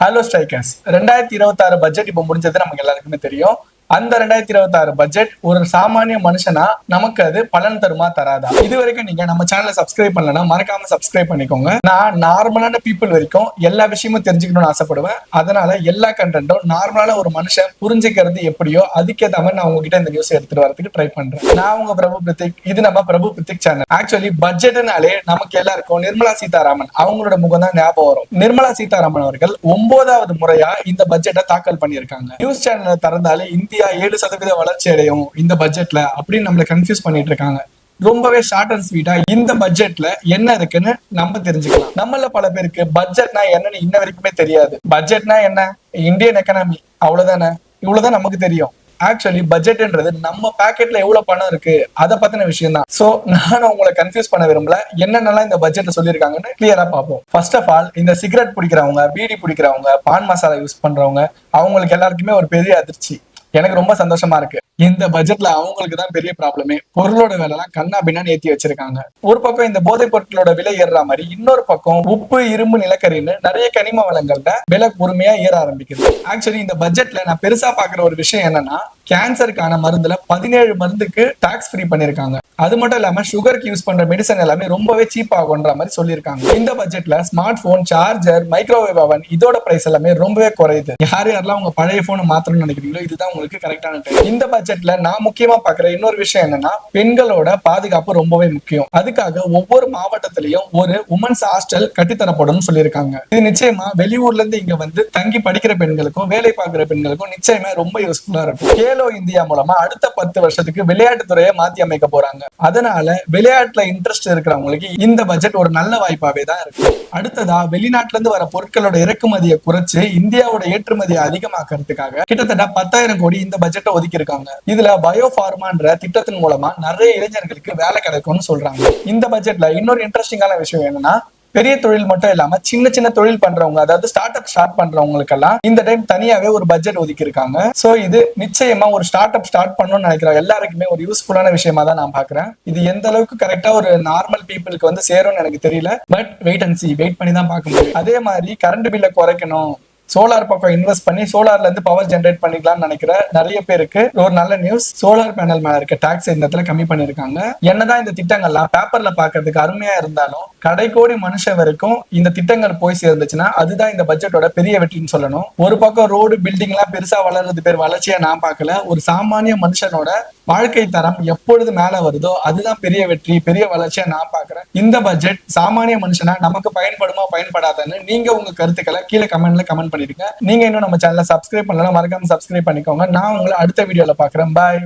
Hello strikers, 2026 budget இப்போ முடிஞ்சது நமக்கு எல்லாருக்குமே தெரியும். அந்த 2026 பட்ஜெட் ஒரு சாமானிய மனுஷனா நமக்கு அது பலன் தருமா தராதா? இது வரைக்கும் நீங்க நம்ம சேனலை சப்ஸ்கிரைப் பண்ணலன்னா மறக்காம சப்ஸ்கிரைப் பண்ணிக்கோங்க. நான் நார்மலான பீப்புள் வரைக்கும் எல்லா விஷயமும் தெரிஞ்சுக்கணும்னு ஆசைப்படுவேன். அதனால எல்லா கண்டென்ட்டும் நார்மலான ஒரு மனுஷன் புரிஞ்சுக்கிறது எப்படியோ அதுக்கேற்ற மாதிரி நான் உங்ககிட்ட இந்த நியூஸ் எடுத்துட்டு வரதுக்கு ட்ரை பண்றேன். நான் உங்க பிரபு பிரித்திக். இது நம்ம பிரபு பிரித்திக் சேனல். ஆக்சுவலி பட்ஜெட்னாலே நமக்கு எல்லாருக்கும் நிர்மலா சீதாராமன் அவங்களோட முகம் தான் ஞாபகம் வரும். நிர்மலா சீதாராமன் அவர்கள் 9வது முறையா இந்த பட்ஜெட்டை தாக்கல் பண்ணியிருக்காங்க. நியூஸ் சேனலை திறந்தாலே இந்தியா 7% வளர்ச்சி அடையும் இந்த பட்ஜெட்ல அப்படின்னு நம்மள கன்ஃபியூஸ் பண்ணிட்டு இருக்காங்க. ரொம்பவே ஷார்ட் அண்ட் ஸ்வீட்டா இந்த பட்ஜெட்ல என்ன இருக்குன்னு நம்ம தெரிஞ்சுக்கலாம். நம்மள பல பேருக்கு பட்ஜெட்னா என்னன்னு இன்ன வரைக்குமே தெரியாது. பட்ஜெட்னா என்ன? இந்தியன் எக்கனாமி, அவ்வளவுதானே. இவ்வளவுதான் நமக்கு தெரியும். ஆக்சுவலி பட்ஜெட்ன்றது நம்ம பாக்கெட்ல எவ்வளவு பணம் இருக்கு அதை பத்தின விஷயம் தான். சோ நானும் உங்களை கன்ஃபியூஸ் பண்ண விரும்பல. என்னென்னலாம் இந்த பட்ஜெட்ல சொல்லியிருக்காங்கன்னு கிளியரா பார்ப்போம். ஃபர்ஸ்ட் ஆஃப் ஆல், இந்த சிகரெட் பிடிக்கிறவங்க, பீடி பிடிக்கிறவங்க, பான் மசாலா யூஸ் பண்றவங்க அவங்களுக்கு எல்லாருக்குமே ஒரு பெரிய அதிர்ச்சி. எனக்கு ரொம்ப சந்தோஷமா இருக்கு. இந்த பட்ஜெட்ல அவங்களுக்கு தான் பெரிய ப்ராப்ளமே. பொருளோட விலை எல்லாம் கண்ணா பின்னான்னு ஏத்தி வச்சிருக்காங்க. ஒரு பக்கம் இந்த போதைப் பொருட்களோட விலை ஏறுற மாதிரி, இன்னொரு பக்கம் உப்பு, இரும்பு, நிலக்கரின்னு நிறைய கனிம வளங்கள்ல விலை பொறுமையா ஏற ஆரம்பிக்குது. ஆக்சுவலி இந்த பட்ஜெட்ல நான் பெருசா பாக்குற ஒரு விஷயம் என்னன்னா, கேன்சருக்கான மருந்துல 17 மருந்துக்கு டாக்ஸ் ஃப்ரீ பண்ணிருக்காங்க. அது மட்டும் இல்லாம சுகருக்கு யூஸ் பண்ற மெடிசன் எல்லாமே ரொம்பவே சீப் ஆகுன்ற மாதிரி சொல்லியிருக்காங்க. இந்த பட்ஜெட்ல ஸ்மார்ட் போன், சார்ஜர், மைக்ரோவேவ் அவன் இதோட பிரைஸ் எல்லாமே ரொம்பவே குறையுது. யாரெல்லாம் உங்க பழைய போனை மாத்தணும்னு நினைக்கிறீங்களோ இதுதான் உங்களுக்கு கரெக்டான டைம். இந்த பட்ஜெட்ல நான் முக்கியமா பாக்குற இன்னொரு விஷயம் என்னன்னா, பெண்களோட பாதுகாப்பு ரொம்பவே முக்கியம். அதுக்காக ஒவ்வொரு மாவட்டத்திலையும் ஒரு உமன்ஸ் ஹாஸ்டல் கட்டித்தரப்படும் சொல்லியிருக்காங்க. இது நிச்சயமா வெளியூர்ல இருந்து இங்க வந்து தங்கி படிக்கிற பெண்களுக்கும் வேலை பார்க்கிற பெண்களுக்கும் நிச்சயமா ரொம்ப யூஸ்ஃபுல்லா இருக்கும். கேலோ இந்தியா மூலமா அடுத்த 10 வருஷத்துக்கு விளையாட்டு துறையை மாத்தி அமைக்க போறாங்க. அதனால விளையாட்டுல இன்ட்ரெஸ்ட் இருக்கிறவங்களுக்கு இந்த பட்ஜெட் ஒரு நல்ல வாய்ப்பாவே தான் இருக்கு. அடுத்ததா, வெளிநாட்டுல இருந்து வர பொருட்களோட இறக்குமதியை குறைச்சு இந்தியாவோட ஏற்றுமதியை அதிகமாக்குறதுக்காக கிட்டத்தட்ட 10,000 கோடி இந்த பட்ஜெட்டை ஒதுக்கி இருக்காங்க. இதுல பயோஃபார்மான்ற திட்டத்தின் மூலமா நிறைய இளைஞர்களுக்கு வேலை கிடைக்கும்னு சொல்றாங்க. இந்த பட்ஜெட்ல இன்னொரு இன்ட்ரெஸ்டிங்கான விஷயம் என்னன்னா, பெரிய தொழில் மட்டும் இல்லாம சின்ன சின்ன தொழில் பண்றவங்க, அதாவது ஸ்டார்ட் அப் ஸ்டார்ட் பண்றவங்களுக்கு எல்லாம் இந்த டைம் தனியாவே ஒரு பட்ஜெட் ஒதுக்கி இருக்காங்க. சோ இது நிச்சயமா ஒரு ஸ்டார்ட் அப் ஸ்டார்ட் பண்ணணும்னு நினைக்கிற எல்லாருக்குமே ஒரு யூஸ்ஃபுல்லான விஷயமா தான் நான் பாக்குறேன். இது எந்த அளவுக்கு கரெக்டா ஒரு நார்மல் பீப்புளுக்கு வந்து சேரும்னு எனக்கு தெரியல. But wait and see, wait பண்ணி தான் பார்க்க முடியும். அதே மாதிரி கரண்ட் பில்லை குறைக்கணும், சோலார் பக்கம் இன்வெஸ்ட் பண்ணி சோலார்ல இருந்து பவர் ஜென்ரேட் பண்ணிக்கலாம்னு நினைக்கிற நிறைய பேருக்கு ஒரு நல்ல நியூஸ். சோலார் பேனல் மேல இருக்க டாக்ஸ் இந்த இடத்துல கம்மி பண்ணிருக்காங்க. என்னதான் இந்த திட்டங்கள்லாம் பேப்பர்ல பாக்குறதுக்கு அருமையா இருந்தாலும் கடைக்கோடி மனுஷன் வரைக்கும் இந்த திட்டங்கள் போய் சேர்ந்துச்சுன்னா அதுதான் இந்த பட்ஜெட்டோட பெரிய வெற்றின்னு சொல்லணும். ஒரு பக்கம் ரோடு, பில்டிங் எல்லாம் பெருசா வளர்றது பேர் வளர்ச்சியா நான் பார்க்கல. ஒரு சாமானிய மனுஷனோட வாழ்க்கை தரம் எப்பொழுது மேல வருதோ அதுதான் பெரிய வெற்றி, பெரிய வளர்ச்சியா நான் பாக்குறேன். இந்த பட்ஜெட் சாமானிய மனுஷனா நமக்கு பயன்படுமா பயன்படாதான்னு நீங்க உங்க கருத்துக்களை கீழே கமெண்ட்ல கமெண்ட் பண்ணிருங்க. நீங்க இன்னும் நம்ம சேனலை சப்ஸ்கிரைப் பண்ணலாம், மறக்காம சப்ஸ்கிரைப் பண்ணிக்கோங்க. நான் உங்களை அடுத்த வீடியோல பாக்குறேன். பாய்.